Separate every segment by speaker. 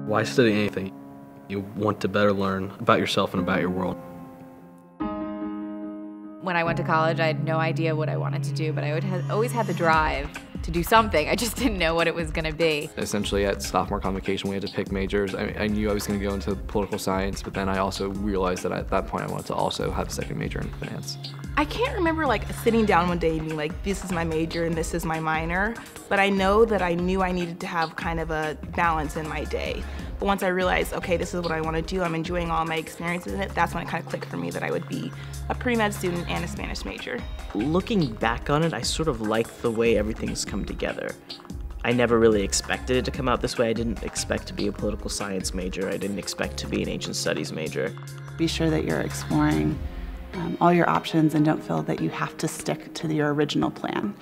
Speaker 1: Why study anything? You want to better learn about yourself and about your world.
Speaker 2: When I went to college, I had no idea what I wanted to do, but I always had the drive to do something. I just didn't know what it was going to be.
Speaker 3: Essentially, at sophomore convocation, we had to pick majors. I knew I was going to go into political science, but then I also realized that at that point I wanted to also have a second major in finance.
Speaker 4: I can't remember like sitting down one day and being like, this is my major and this is my minor, but I know that I knew I needed to have kind of a balance in my day. But once I realized, okay, this is what I want to do, I'm enjoying all my experiences in it, that's when it kind of clicked for me that I would be a pre-med student and a Spanish major.
Speaker 5: Looking back on it, I sort of like the way everything's come together. I never really expected it to come out this way. I didn't expect to be a political science major. I didn't expect to be an ancient studies major.
Speaker 6: Be sure that you're exploring all your options and don't feel that you have to stick to your original plan.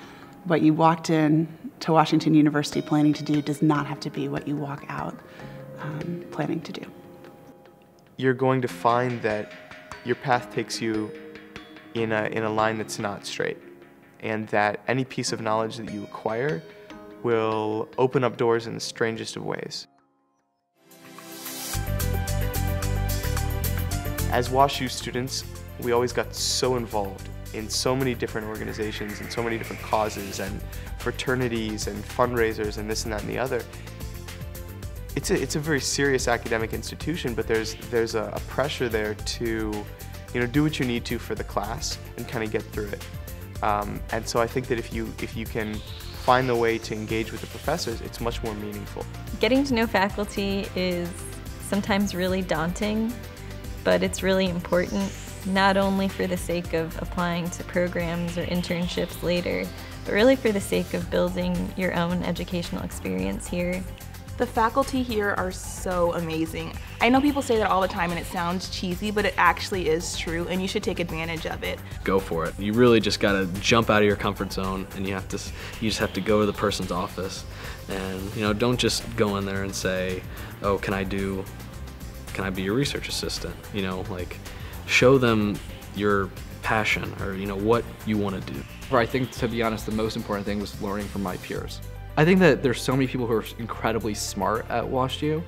Speaker 6: What you walked in to Washington University planning to do does not have to be what you walk out planning to do.
Speaker 7: You're going to find that your path takes you in a line that's not straight, and that any piece of knowledge that you acquire will open up doors in the strangest of ways. As WashU students, we always got so involved in so many different organizations and so many different causes and fraternities and fundraisers and this and that and the other. It's a very serious academic institution, but there's a pressure there to, do what you need to for the class and kind of get through it. And so I think that if you can find the way to engage with the professors, it's much more meaningful.
Speaker 8: Getting to know faculty is sometimes really daunting, but it's really important, not only for the sake of applying to programs or internships later, but really for the sake of building your own educational experience here.
Speaker 4: The faculty here are so amazing. I know people say that all the time and it sounds cheesy, but it actually is true and you should take advantage of it.
Speaker 1: Go for it. You really just gotta jump out of your comfort zone, and you just have to go to the person's office and don't just go in there and say, oh, can I be your research assistant? Show them your passion or what you want to do.
Speaker 3: I think, to be honest, the most important thing was learning from my peers. I think that there's so many people who are incredibly smart at WashU,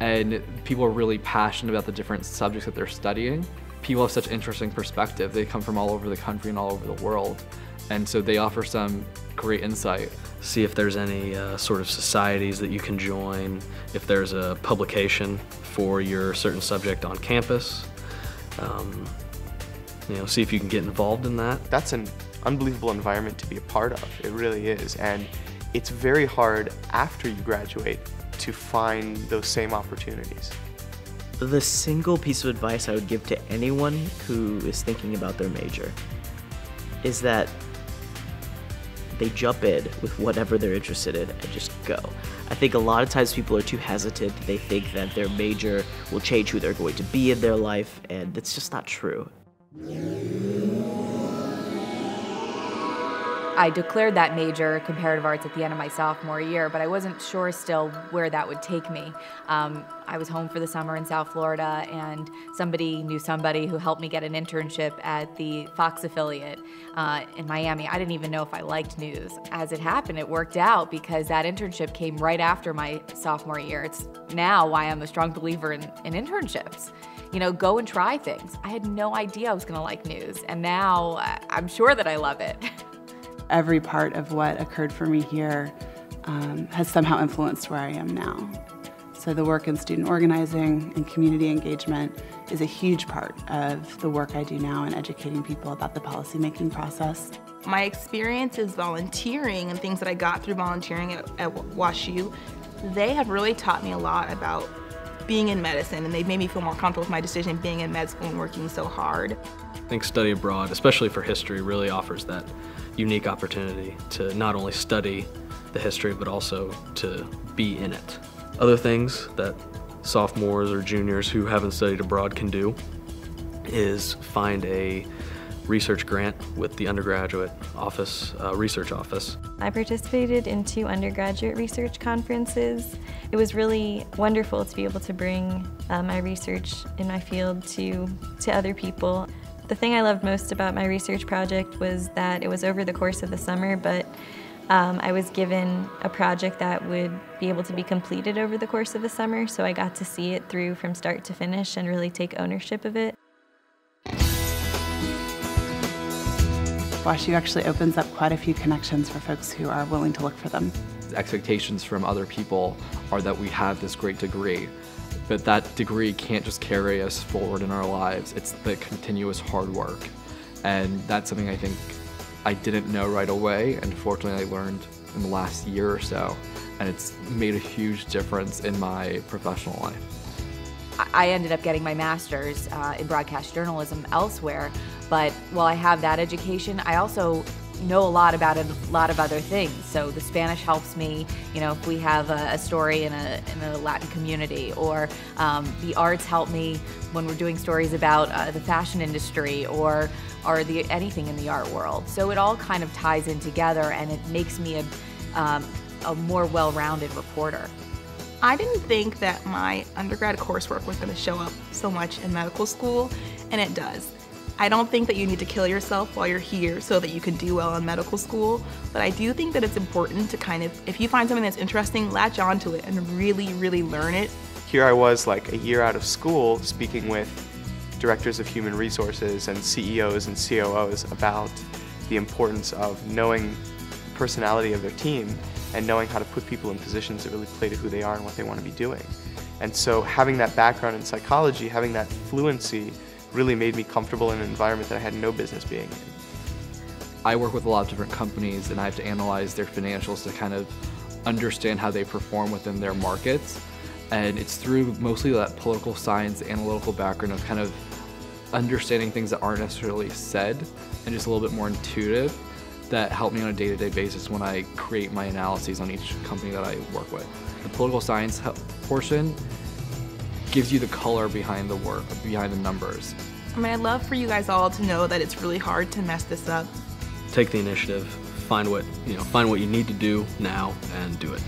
Speaker 3: and people are really passionate about the different subjects that they're studying. People have such interesting perspective. They come from all over the country and all over the world, and so they offer some great insight.
Speaker 1: See if there's any sort of societies that you can join, if there's a publication for your certain subject on campus. See if you can get involved in that.
Speaker 7: That's an unbelievable environment to be a part of. It really is. And it's very hard after you graduate to find those same opportunities.
Speaker 5: The single piece of advice I would give to anyone who is thinking about their major is that they jump in with whatever they're interested in and just go. I think a lot of times people are too hesitant. They think that their major will change who they're going to be in their life, and that's just not true.
Speaker 2: I declared that major, comparative arts, at the end of my sophomore year, but I wasn't sure still where that would take me. I was home for the summer in South Florida, and somebody knew somebody who helped me get an internship at the Fox affiliate in Miami. I didn't even know if I liked news. As it happened, it worked out because that internship came right after my sophomore year. It's now why I'm a strong believer in internships. Go and try things. I had no idea I was gonna like news, and now I'm sure that I love it.
Speaker 6: Every part of what occurred for me here has somehow influenced where I am now. So the work in student organizing and community engagement is a huge part of the work I do now in educating people about the policymaking process.
Speaker 4: My experiences volunteering and things that I got through volunteering at WashU, they have really taught me a lot about being in medicine, and they've made me feel more comfortable with my decision being in med school and working so hard.
Speaker 1: I think study abroad, especially for history, really offers that unique opportunity to not only study the history, but also to be in it. Other things that sophomores or juniors who haven't studied abroad can do is find a research grant with the undergraduate office, research office.
Speaker 8: I participated in 2 undergraduate research conferences. It was really wonderful to be able to bring my research in my field to other people. The thing I loved most about my research project was that it was over the course of the summer, but I was given a project that would be able to be completed over the course of a summer, so I got to see it through from start to finish and really take ownership of it.
Speaker 6: WashU actually opens up quite a few connections for folks who are willing to look for them.
Speaker 3: The expectations from other people are that we have this great degree, but that degree can't just carry us forward in our lives. It's the continuous hard work, and that's something I think I didn't know right away, and fortunately I learned in the last year or so, and it's made a huge difference in my professional life.
Speaker 2: I ended up getting my master's in broadcast journalism elsewhere, but while I have that education, I also know a lot about a lot of other things. So the Spanish helps me, you know, if we have a story in a Latin community, or the arts help me when we're doing stories about the fashion industry or anything in the art world. So it all kind of ties in together, and it makes me a more well-rounded reporter.
Speaker 4: I didn't think that my undergrad coursework was going to show up so much in medical school, and it does. I don't think that you need to kill yourself while you're here so that you can do well in medical school, but I do think that it's important to kind of, if you find something that's interesting, latch onto it and really, really learn it.
Speaker 7: Here I was like a year out of school speaking with directors of human resources and CEOs and COOs about the importance of knowing the personality of their team and knowing how to put people in positions that really play to who they are and what they want to be doing. And so having that background in psychology, having that fluency, really made me comfortable in an environment that I had no business being in.
Speaker 3: I work with a lot of different companies, and I have to analyze their financials to kind of understand how they perform within their markets. And it's through mostly that political science, analytical background of kind of understanding things that aren't necessarily said and just a little bit more intuitive that help me on a day-to-day basis when I create my analyses on each company that I work with. The political science portion gives you the color behind the work, behind the numbers.
Speaker 4: I mean, I'd love for you guys all to know that it's really hard to mess this up.
Speaker 1: Take the initiative, find what you need to do now, and do it.